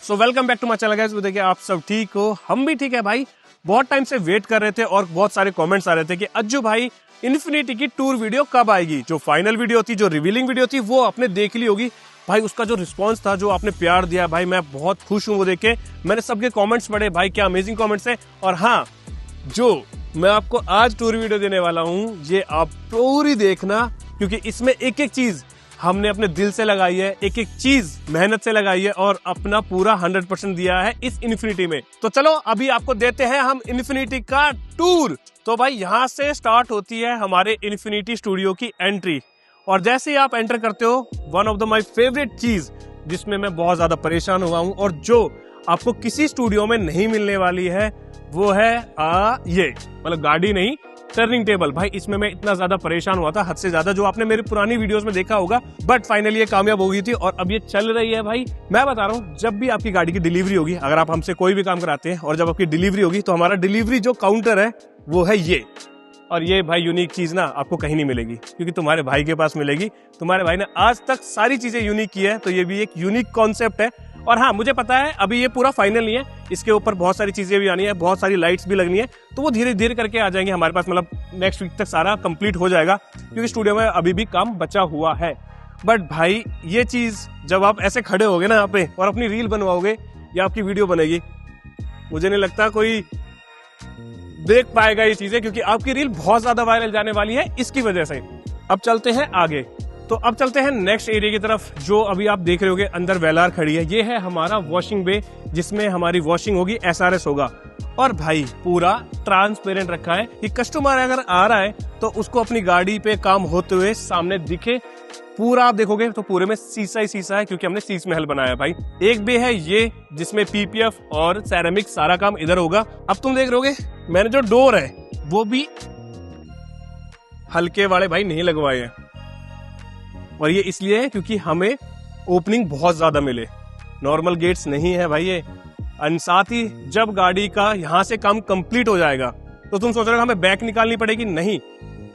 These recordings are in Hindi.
So welcome back to my channel guys. देखिए आप सब ठीक हो, हम भी ठीक है भाई। बहुत टाइम से वेट कर रहे थे और बहुत सारे कमेंट्स आ रहे थे कि अज्जू भाई इन्फिनिटी की टूर वीडियो कब आएगी। जो फाइनल वीडियो थी, जो रिवीलिंग वीडियो थी, वो आपने देख ली होगी भाई। उसका जो रिस्पांस था, जो आपने प्यार दिया भाई, मैं बहुत खुश हूँ वो देख के। मैंने सबके कमेंट्स पढ़े भाई, क्या अमेजिंग कमेंट्स है। और हाँ, जो मैं आपको आज टूर वीडियो देने वाला हूँ, ये आप पूरी देखना, क्योंकि इसमें एक एक चीज हमने अपने दिल से लगाई है, एक एक चीज मेहनत से लगाई है और अपना पूरा 100% दिया है इस इन्फिनिटी में। तो चलो अभी आपको देते हैं हम इन्फिनिटी का टूर। तो भाई यहाँ से स्टार्ट होती है हमारे इन्फिनिटी स्टूडियो की एंट्री, और जैसे ही आप एंटर करते हो, one of the my favourite चीज जिसमें मैं बहुत ज्यादा परेशान हुआ हूँ और जो आपको किसी स्टूडियो में नहीं मिलने वाली है, वो है ये मतलब गाड़ी नहीं, टर्निंग टेबल। भाई इसमें मैं इतना ज्यादा परेशान हुआ था, हद से ज्यादा, जो आपने मेरी पुरानी वीडियोस में देखा होगा। बट फाइनली ये कामयाब हो गई थी और अब ये चल रही है भाई। मैं बता रहा हूँ, जब भी आपकी गाड़ी की डिलीवरी होगी, अगर आप हमसे कोई भी काम कराते हैं और जब आपकी डिलीवरी होगी, तो हमारा डिलीवरी जो काउंटर है वो है ये। और ये भाई यूनिक चीज ना आपको कहीं नहीं मिलेगी, क्योंकि तुम्हारे भाई के पास मिलेगी। तुम्हारे भाई ने आज तक सारी चीजें यूनिक की है, तो ये भी एक यूनिक कॉन्सेप्ट है। और हाँ, मुझे पता है अभी ये पूरा फाइनल नहीं है, इसके ऊपर बहुत सारी चीजें भी आनी है, बहुत सारी लाइट्स भी लगनी है, तो वो धीरे धीरे करके आ जाएंगे हमारे पास। मतलब नेक्स्ट वीक तक सारा कंप्लीट हो जाएगा, क्योंकि स्टूडियो में अभी भी काम बचा हुआ है। बट भाई ये चीज जब आप ऐसे खड़े होगे ना यहाँ पे और अपनी रील बनवाओगे या आपकी वीडियो बनेगी, मुझे नहीं लगता कोई देख पाएगा ये चीजें, क्योंकि आपकी रील बहुत ज्यादा वायरल जाने वाली है इसकी वजह से। अब चलते हैं आगे। तो अब चलते हैं नेक्स्ट एरिया की तरफ, जो अभी आप देख रहे होगे अंदर वेलार खड़ी है। ये है हमारा वॉशिंग बे, जिसमें हमारी वॉशिंग होगी, SRS होगा। और भाई पूरा ट्रांसपेरेंट रखा है कि कस्टमर अगर आ रहा है तो उसको अपनी गाड़ी पे काम होते हुए सामने दिखे। पूरा आप देखोगे तो पूरे में शीशा ही शीशा है, क्योंकि हमने शीश महल बनाया है भाई। एक बे है ये, जिसमें PPF और सेरेमिक सारा काम इधर होगा। अब तुम देख रहोगे मैंने जो डोर है वो भी हल्के वाले भाई नहीं लगवाए हैं, और ये इसलिए है क्योंकि हमें ओपनिंग बहुत ज्यादा मिले, नॉर्मल गेट्स नहीं है भाई ये। और साथ ही जब गाड़ी का यहाँ से काम कंप्लीट हो जाएगा तो तुम सोच रहे हो हमें बैक निकालनी पड़ेगी, नहीं,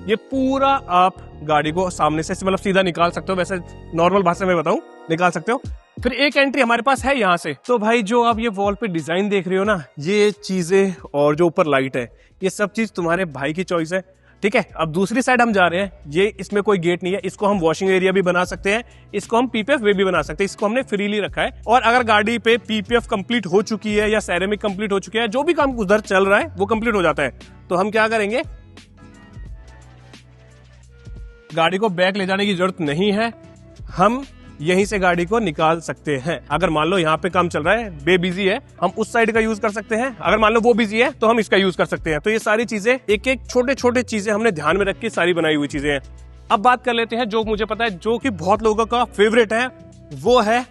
ये पूरा आप गाड़ी को सामने से मतलब सीधा निकाल सकते हो। वैसे नॉर्मल भाषा में बताऊं, निकाल सकते हो। फिर एक एंट्री हमारे पास है यहाँ से। तो भाई जो आप ये वॉल पे डिजाइन देख रहे हो ना, ये चीजें और जो ऊपर लाइट है, ये सब चीज तुम्हारे भाई की चॉइस है, ठीक है। अब दूसरी साइड हम जा रहे हैं, ये इसमें कोई गेट नहीं है, इसको हम वॉशिंग एरिया भी बना सकते हैं, इसको हम PPF वे भी बना सकते हैं। इसको हमने फ्रीली रखा है। और अगर गाड़ी पे PPF कंप्लीट हो चुकी है या सेरेमिक कंप्लीट हो चुकी है, जो भी काम उधर चल रहा है वो कंप्लीट हो जाता है, तो हम क्या करेंगे, गाड़ी को बैक ले जाने की जरूरत नहीं है, हम यहीं से गाड़ी को निकाल सकते हैं। अगर मान लो यहाँ पे काम चल रहा है, बे बिजी है, हम उस साइड का यूज कर सकते हैं। अगर मान लो वो बिजी है तो हम इसका यूज कर सकते हैं। तो ये सारी चीजें, एक एक छोटे छोटे चीजें हमने ध्यान में रख के सारी बनाई हुई चीजें हैं। अब बात कर लेते हैं जो मुझे पता है, जो कि बहुत लोगों का फेवरेट है, वो है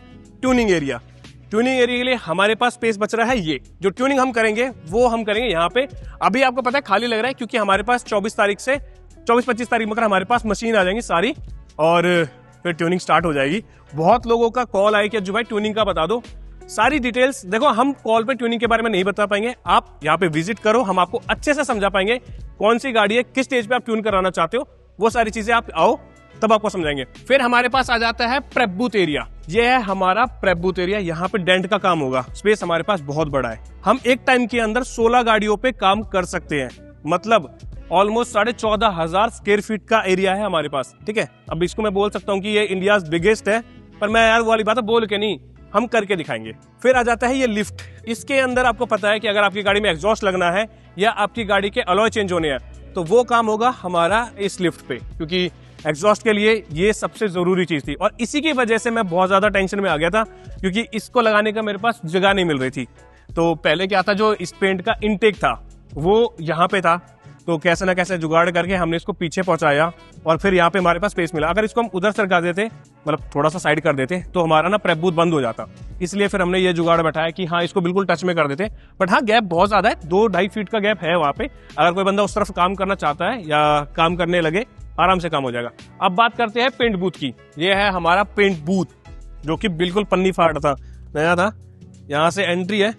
ट्यूनिंग एरिया। ट्यूनिंग एरिया के लिए हमारे पास स्पेस बच रहा है। ये जो ट्यूनिंग हम करेंगे वो हम करेंगे यहाँ पे। अभी आपको पता है खाली लग रहा है, क्योंकि हमारे पास 24 तारीख से 24-25 तारीख में हमारे पास मशीन आ जाएंगी सारी, और फिर ट्यूनिंग स्टार्ट हो जाएगी। बहुत लोगों का कॉल आए कि जो भाई ट्यूनिंग का बता दो सारी डिटेल्स। देखो, हम कॉल पे ट्यूनिंग के बारे में नहीं बता पाएंगे, आप यहाँ पे विजिट करो, हम आपको अच्छे से समझा पाएंगे कौन सी गाड़ी है, किस स्टेज पे आप ट्यून कराना चाहते हो, वो सारी चीजें आप आओ तब आपको समझाएंगे। फिर हमारे पास आ जाता है प्रेप बूथ एरिया। ये है हमारा प्रेप बूथ एरिया। यहाँ पे डेंट का काम होगा, स्पेस हमारे पास बहुत बड़ा है। हम एक टाइम के अंदर 16 गाड़ियों पे काम कर सकते हैं, मतलब ऑलमोस्ट 14,500 स्क्वायर फीट का एरिया है हमारे पास, ठीक है। अब इसको मैं बोल सकता हूँ कि ये इंडिया बिगेस्ट है, पर मैं यार वो वाली बात बोल के नहीं, हम करके दिखाएंगे। फिर आ जाता है ये लिफ्ट। इसके अंदर आपको पता है कि अगर आपकी गाड़ी में एग्जॉस्ट लगना है या आपकी गाड़ी के अलॉय चेंज होने हैं, तो वो काम होगा हमारा इस लिफ्ट पे, क्योंकि एग्जॉस्ट के लिए ये सबसे जरूरी चीज थी। और इसी की वजह से मैं बहुत ज्यादा टेंशन में आ गया था, क्योंकि इसको लगाने का मेरे पास जगह नहीं मिल रही थी। तो पहले क्या था, जो इस पेंट का इनटेक था वो यहाँ पे था, तो कैसे ना कैसे जुगाड़ करके हमने इसको पीछे पहुंचाया और फिर यहाँ पे हमारे पास स्पेस मिला। अगर इसको हम उधर सरका देते, मतलब थोड़ा सा साइड कर देते, तो हमारा ना प्रेप बूथ बंद हो जाता। इसलिए फिर हमने ये जुगाड़ बैठाया कि हाँ, इसको बिल्कुल टच में कर देते। बट हाँ, गैप बहुत ज्यादा है, 2-2.5 फीट का गैप है वहां पे। अगर कोई बंदा उस तरफ काम करना चाहता है या काम करने लगे, आराम से काम हो जाएगा। अब बात करते हैं पेंट बूथ की। ये है हमारा पेंट बूथ, जो कि बिल्कुल पन्नी फाड़ था, नया था। यहाँ से एंट्री है।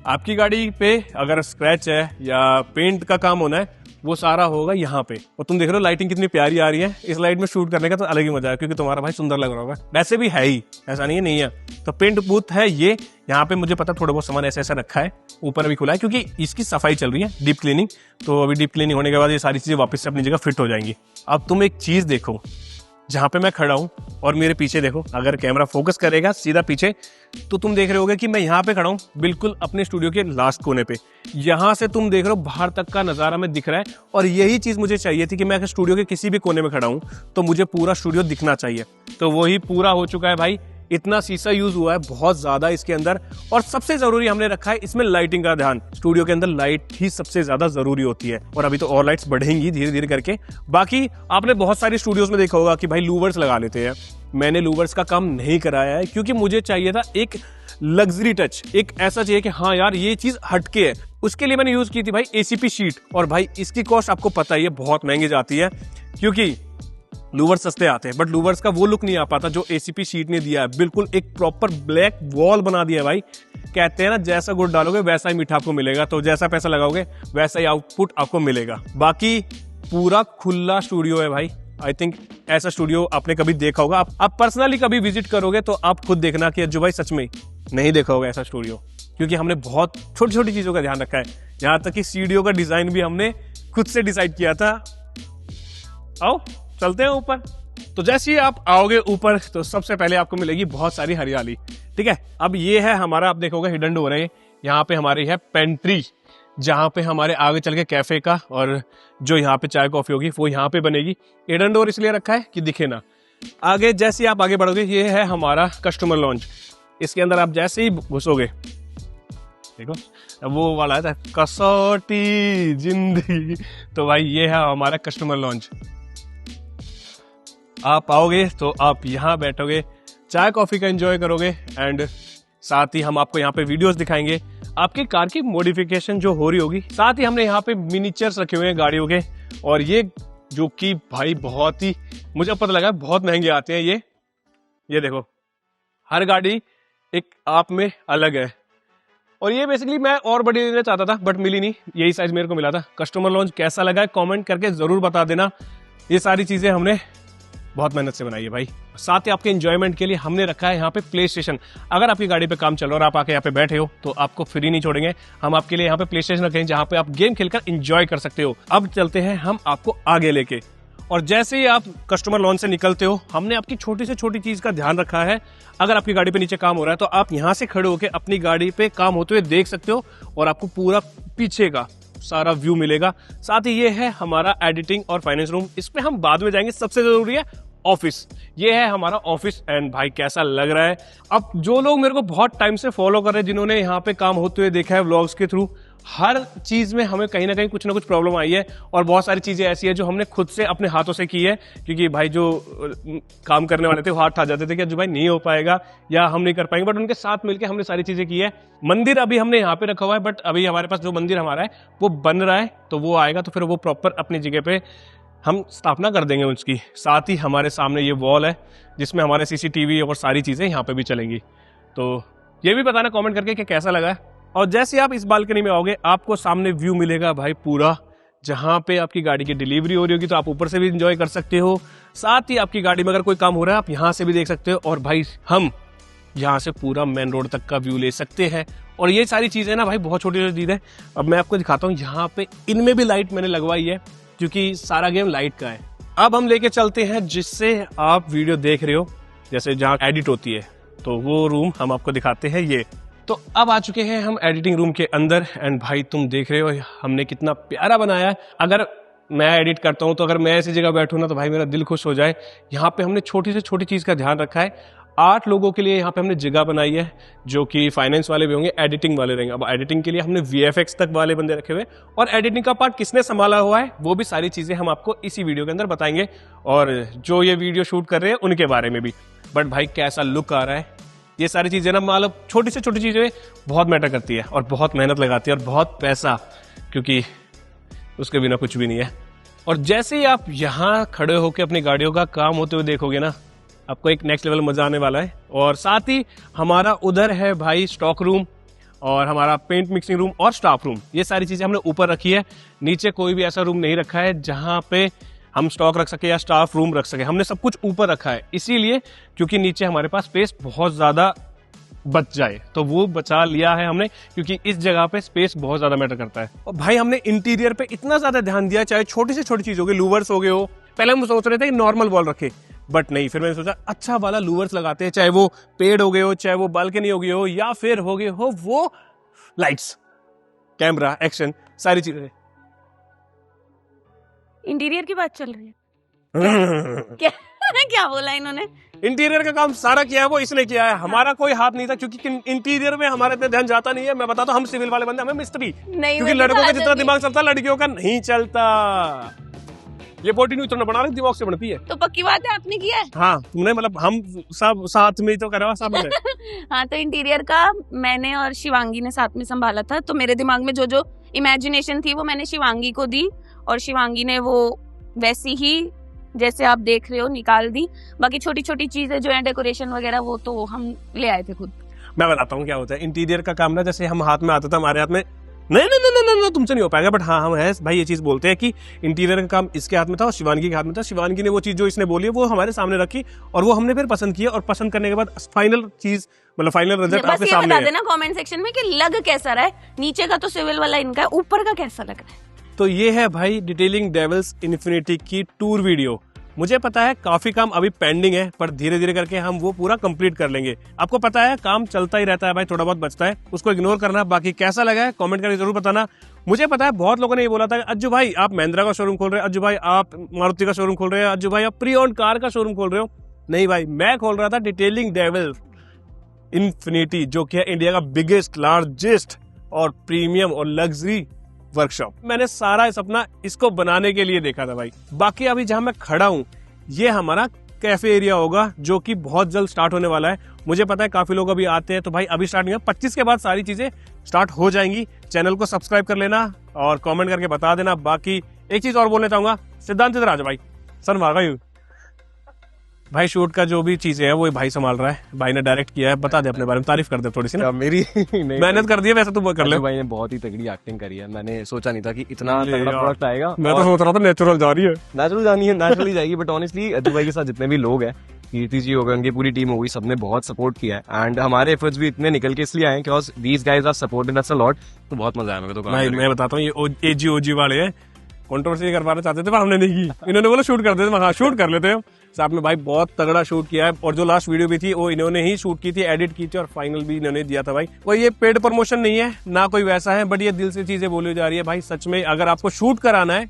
आपकी गाड़ी पे अगर स्क्रैच है या पेंट का काम होना है, वो सारा होगा यहाँ पे। और तुम देख रहे हो लाइटिंग कितनी प्यारी आ रही है। इस लाइट में शूट करने का तो अलग ही मजा है, क्योंकि तुम्हारा भाई सुंदर लग रहा होगा। वैसे भी है ही, ऐसा नहीं है। तो पेंट बूथ है ये। यहाँ पे मुझे पता थोड़ा बहुत सामान ऐसा रखा है, ऊपर अभी खुला है क्योंकि इसकी सफाई चल रही है, डीप क्लीनिंग। तो अभी डीप क्लीनिंग होने के बाद ये सारी चीजें वापस से अपनी जगह फिट हो जाएंगी। अब तुम एक चीज देखो, जहां पे मैं खड़ा हूं और मेरे पीछे देखो, अगर कैमरा फोकस करेगा सीधा पीछे तो तुम देख रहे होगे कि मैं यहाँ पे खड़ा हूं बिल्कुल अपने स्टूडियो के लास्ट कोने पे। यहां से तुम देख रहे हो बाहर तक का नजारा में दिख रहा है। और यही चीज मुझे चाहिए थी कि मैं अगर स्टूडियो के किसी भी कोने में खड़ा हूं तो मुझे पूरा स्टूडियो दिखना चाहिए। तो वही पूरा हो चुका है भाई। इतना शीशा यूज हुआ है बहुत ज्यादा इसके अंदर। और सबसे जरूरी हमने रखा है इसमें लाइटिंग का ध्यान। स्टूडियो के अंदर लाइट ही सबसे ज्यादा जरूरी होती है, और अभी तो और लाइट्स बढ़ेंगी धीरे धीरे करके। बाकी आपने बहुत सारी स्टूडियोज में देखा होगा कि भाई लूवर्स लगा लेते हैं। मैंने लूवर्स का काम नहीं कराया है, क्योंकि मुझे चाहिए था एक लग्जरी टच, एक ऐसा चाहिए कि हाँ यार ये चीज हटके है। उसके लिए मैंने यूज की थी भाई एसीपी शीट। और भाई इसकी कॉस्ट आपको पता ही है बहुत महंगी जाती है, क्योंकि लूवर्स सस्ते आते हैं बट लूवर्स का वो लुक नहीं आ पाता जो एसीपी शीट ने दिया है। बिल्कुल एक प्रॉपर ब्लैक वॉल बना दिया है भाई। कहते हैं ना, जैसा गुड़ डालोगे वैसा ही मीठा आपको मिलेगा, तो जैसा पैसा लगाओगे वैसा ही आउटपुट आपको मिलेगा। बाकी पूरा खुला स्टूडियो है भाई। आई थिंक ऐसा स्टूडियो आपने कभी देखा होगा। आप पर्सनली कभी विजिट करोगे तो आप खुद देखना कि अज्जू भाई सच में नहीं देखा होगा ऐसा स्टूडियो, क्योंकि हमने बहुत छोटी छोटी चीजों का ध्यान रखा है। यहाँ तक कि सीढ़ियों का डिजाइन भी हमने खुद से डिसाइड किया था। आओ चलते हैं ऊपर। तो जैसे ही आप आओगे ऊपर तो सबसे पहले आपको मिलेगी बहुत सारी हरियाली। ठीक है, अब ये है हमारा, आप देखोगे हिडन डोर है। यहाँ पे हमारी है पेंट्री, जहाँ पे हमारे आगे चल के कैफे का और जो यहाँ पे चाय कॉफी होगी वो यहाँ पे बनेगी। हिडन डोर इसलिए रखा है कि दिखे ना। आगे जैसे ही आप आगे बढ़ोगे, ये है हमारा कस्टमर लॉन्च। इसके अंदर आप जैसे ही घुसोगे, देखो वो वाला है कसौटी जिंदगी। तो भाई ये है हमारा कस्टमर लॉन्च। आप आओगे तो आप यहाँ बैठोगे, चाय कॉफी का एंजॉय करोगे, एंड साथ ही हम आपको यहाँ पे वीडियोस दिखाएंगे आपकी कार की मॉडिफिकेशन जो हो रही होगी। साथ ही हमने यहाँ पे मिनीचर्स रखे हुए हैं गाड़ियों के, और ये जो कि भाई बहुत ही, मुझे पता लगा बहुत महंगे आते हैं ये देखो, हर गाड़ी एक आप में अलग है। और ये बेसिकली मैं और बड़ी लेना चाहता था बट मिली नहीं, यही साइज मेरे को मिला था। कस्टमर लॉन्च कैसा लगा है कमेंट करके जरूर बता देना। ये सारी चीजें हमने बहुत मेहनत से बनाई है भाई। साथ ही आपके एंजॉयमेंट के लिए हमने रखा है यहाँ पे प्ले स्टेशन। अगर आपकी गाड़ी पे काम चल रहा है और आप आके यहाँ पे बैठे हो तो आपको फ्री नहीं छोड़ेंगे। हम आपके लिए यहाँ पे प्ले स्टेशन रखे हैं जहाँ पे आप गेम खेलकर एंजॉय कर सकते हो। अब चलते हैं हम आपको आगे लेके, और जैसे ही आप कस्टमर लॉन्च से निकलते हो, हमने आपकी छोटी से छोटी चीज का ध्यान रखा है। अगर आपकी गाड़ी पे नीचे काम हो रहा है तो आप यहाँ से खड़े होकर अपनी गाड़ी पे काम होते हुए देख सकते हो, और आपको पूरा पीछे का सारा व्यू मिलेगा। साथ ही ये है हमारा एडिटिंग और फाइनेंस रूम, इसमें हम बाद में जाएंगे। सबसे जरूरी है ऑफिस, ये है हमारा ऑफिस। एंड भाई कैसा लग रहा है। अब जो लोग मेरे को बहुत टाइम से फॉलो कर रहे हैं, जिन्होंने यहाँ पे काम होते हुए देखा है व्लॉग्स के थ्रू, हर चीज में हमें कहीं ना कहीं कुछ ना कुछ प्रॉब्लम आई है, और बहुत सारी चीजें ऐसी है जो हमने खुद से अपने हाथों से की है। क्योंकि भाई जो काम करने वाले थे वो हाथ ठा जाते थे कि जो भाई नहीं हो पाएगा या हम नहीं कर पाएंगे, बट उनके साथ मिलकर हमने सारी चीजें की है। मंदिर अभी हमने यहाँ पे रखा हुआ है, बट अभी हमारे पास जो मंदिर हमारा है वो बन रहा है, तो वो आएगा तो फिर वो प्रॉपर अपनी जगह पे हम स्थापना कर देंगे उसकी। साथ ही हमारे सामने ये वॉल है जिसमें हमारे सीसीटीवी और सारी चीजें यहाँ पे भी चलेंगी। तो ये भी बताना कमेंट करके कि कैसा लगा है। और जैसे आप इस बालकनी में आओगे, आपको सामने व्यू मिलेगा भाई पूरा, जहां पे आपकी गाड़ी की डिलीवरी हो रही होगी तो आप ऊपर से भी एंजॉय कर सकते हो। साथ ही आपकी गाड़ी में अगर कोई काम हो रहा है आप यहाँ से भी देख सकते हो, और भाई हम यहाँ से पूरा मेन रोड तक का व्यू ले सकते हैं। और ये सारी चीजें ना भाई बहुत छोटी छोटी चीजें। अब मैं आपको दिखाता हूँ, यहाँ पे इनमें भी लाइट मैंने लगवाई है क्योंकि सारा गेम लाइट का है। अब हम लेके चलते हैं जिससे आप वीडियो देख रहे हो, जैसे जहाँ एडिट होती है, तो वो रूम हम आपको दिखाते हैं। ये तो अब आ चुके हैं हम एडिटिंग रूम के अंदर, एंड भाई तुम देख रहे हो हमने कितना प्यारा बनाया है। अगर मैं एडिट करता हूं तो अगर मैं ऐसी जगह बैठूं ना तो भाई मेरा दिल खुश हो जाए। यहाँ पे हमने छोटी से छोटी चीज का ध्यान रखा है। 8 लोगों के लिए यहाँ पे हमने जगह बनाई है, जो कि फाइनेंस वाले भी होंगे, एडिटिंग वाले रहेंगे। अब एडिटिंग के लिए हमने VFX तक वाले बंदे रखे हुए, और एडिटिंग का पार्ट किसने संभाला हुआ है वो भी सारी चीजें हम आपको इसी वीडियो के अंदर बताएंगे, और जो ये वीडियो शूट कर रहे हैं उनके बारे में भी। बट भाई कैसा लुक आ रहा है, ये सारी चीजें ना मतलब छोटी से छोटी चीजें बहुत मैटर करती है, और बहुत मेहनत लगाती है, और बहुत पैसा, क्योंकि उसके बिना कुछ भी नहीं है। और जैसे ही आप यहाँ खड़े होकर अपनी गाड़ियों का काम होते हुए देखोगे ना, आपको एक नेक्स्ट लेवल मजा आने वाला है। और साथ ही हमारा उधर है भाई स्टॉक रूम, और हमारा पेंट मिक्सिंग रूम और स्टाफ रूम, ये सारी चीजें हमने ऊपर रखी है। नीचे कोई भी ऐसा रूम नहीं रखा है जहां पे हम स्टॉक रख सके या स्टाफ रूम रख सके। हमने सब कुछ ऊपर रखा है इसीलिए क्योंकि नीचे हमारे पास स्पेस बहुत ज्यादा बच जाए, तो वो बचा लिया है हमने, क्योंकि इस जगह पे स्पेस बहुत ज्यादा मैटर करता है। और भाई हमने इंटीरियर पे इतना ज्यादा ध्यान दिया, चाहे छोटी से छोटी चीज हो गई, लूवर्स हो गए हो। पहले हम सोच रहे थे कि नॉर्मल वॉल रखे, बट नहीं, फिर मैंने सोचा अच्छा वाला लूवर्स लगाते हैं, चाहे वो पेड़ हो गए हो, चाहे वो बालकनी हो गई हो, या फिर हो गए हो वो लाइट्स, कैमरा, एक्शन, सारी चीजें। इंटीरियर की बात चल रही है क्या? क्या बोला इन्होंने? इंटीरियर का काम सारा किया है वो इसने किया है, हमारा कोई हाथ नहीं था, क्योंकि इंटीरियर में हमारा इतना ध्यान जाता नहीं है। मैं बताता हूँ, हम सिविल वाले बंदे, हमें मिस्त्री, क्योंकि लड़कों का जितना दिमाग चलता लड़कियों का नहीं चलता। ये बोटी नहीं उतना बना रही, दिमाग से बनती है। तो पक्की बात है आपने किया है? हाँ, तुमने, मतलब हम सब साथ में ही तो करा सब में। हाँ, तो इंटीरियर का मैंने और शिवांगी ने साथ में संभाला था, तो मेरे दिमाग में जो जो इमेजिनेशन थी वो मैंने शिवांगी को दी, और शिवांगी ने वो वैसी ही जैसे आप देख रहे हो निकाल दी। बाकी छोटी छोटी चीजें जो है डेकोरेशन वगैरह वो तो हम ले आए थे खुद। मैं बताता हूँ क्या होता है इंटीरियर का काम ना, जैसे हम हाथ में आता था, हमारे हाथ में नहीं नहीं नहीं नहीं नहीं तुमसे नहीं हो पाएगा, बट हाँ हम है भाई ये चीज बोलते हैं कि इंटीरियर का काम इसके हाथ में था और शिवांगी के हाथ में था। शिवांगी ने वो चीज जो इसने बोली है वो हमारे सामने रखी, और वो हमने फिर पसंद किया, और पसंद करने के बाद फाइनल चीज, मतलब फाइनल रिजल्ट आपके सामने है। बता देना कमेंट सेक्शन में कि लग कैसा रहा है, नीचे का तो सिविल वाला इनका है, ऊपर का कैसा लग रहा है। तो ये है भाई डिटेलिंग डेविल्स इन्फिनिटी की टूर वीडियो। मुझे पता है काफी काम अभी पेंडिंग है, पर धीरे धीरे करके हम वो पूरा कंप्लीट कर लेंगे। आपको पता है काम चलता ही रहता है भाई, थोड़ा बहुत बचता है, उसको इग्नोर करना। बाकी कैसा लगा है कमेंट करके जरूर बताना। मुझे पता है बहुत लोगों ने ये बोला था अज्जू भाई आप महिंद्रा का शोरूम खोल रहे हैं, अज्जू भाई आप मारुति का शोरूम खोल रहे हैं, अज्जू भाई आप प्री ओन्ड कार का शोरूम खोल रहे हो। नहीं भाई, मैं खोल रहा था डिटेलिंग डेविल्स इन्फिनिटी, जो कि है इंडिया का बिगेस्ट, लार्जेस्ट और प्रीमियम और लग्जरी वर्कशॉप। मैंने सारा सपना इसको बनाने के लिए देखा था भाई। बाकी अभी जहां मैं खड़ा हूं ये हमारा कैफे एरिया होगा, जो कि बहुत जल्द स्टार्ट होने वाला है। मुझे पता है काफी लोग अभी आते हैं, तो भाई अभी स्टार्ट नहीं है, 25 के बाद सारी चीजें स्टार्ट हो जाएंगी। चैनल को सब्सक्राइब कर लेना और कमेंट करके बता देना। बाकी एक चीज और बोलना चाहूंगा, सिद्धांत इधर आ जाओ भाई, सन भागा यू भाई, शूट का जो भी चीजें है वो भाई संभाल रहा है, भाई ने डायरेक्ट किया है। बता दे अपने बारे में, तारीफ कर दे थोड़ी सी ना। मेरी मेहनत कर दी है वैसे, तू कर ले। भाई ने बहुत ही तगड़ी एक्टिंग करी है, मैंने सोचा नहीं था कि इतना तगड़ा प्रोडक्ट आएगा। मैं तो सोच रहा था नेचुरल जा रही है, नेचुरली जाएगी, बट ऑनेस्टली अज्जू भाई के साथ जितने भी लोग हैं, कीर्ति जी हो गए, उनकी पूरी टीम होगी, सबने बहुत सपोर्ट किया है। एंड हमारे एफर्ट्स भी इतने निकल के इसलिए आए because these guys are supported us a lot. तो बहुत मजा आया मेरे को तो। भाई मैं बताता हूँ, ये एजी ओजी वाले हैं, कंट्रोवर्सी कर पाना चाहते थे पर हमने नहीं की। इन्होंने बोला शूट कर देते, हाँ शूट कर लेते हैं साथ में। भाई बहुत तगड़ा शूट किया है, और जो लास्ट वीडियो भी थी वो इन्होंने ही शूट की थी, एडिट की थी, और फाइनल भी इन्होंने दिया था भाई। कोई ये पेड प्रमोशन नहीं है ना कोई वैसा है, बट ये दिल से चीजें बोली जा रही है भाई। सच में अगर आपको शूट कराना है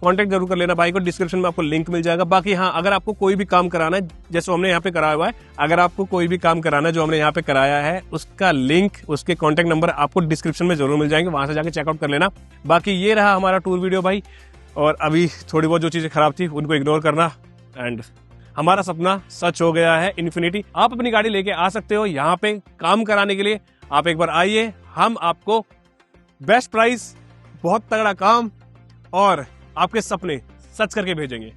कांटेक्ट जरूर कर लेना भाई को, डिस्क्रिप्शन में आपको लिंक मिल जाएगा। बाकी हाँ, अगर आपको कोई भी काम कराना है जैसे हमने यहाँ पे कराया हुआ है, अगर आपको कोई भी काम कराना है जो हमने यहाँ पे कराया है, उसका लिंक, उसके कांटेक्ट नंबर आपको डिस्क्रिप्शन में जरूर मिल जाएंगे, वहां से जाके चेकआउट कर लेना। बाकी ये रहा हमारा टूर वीडियो भाई, और अभी थोड़ी बहुत जो चीजें खराब थी उनको इग्नोर करना। एंड हमारा सपना सच हो गया है इन्फिनिटी। आप अपनी गाड़ी लेके आ सकते हो यहाँ पे काम कराने के लिए, आप एक बार आइए, हम आपको बेस्ट प्राइस, बहुत तगड़ा काम और आपके सपने सच करके भेजेंगे।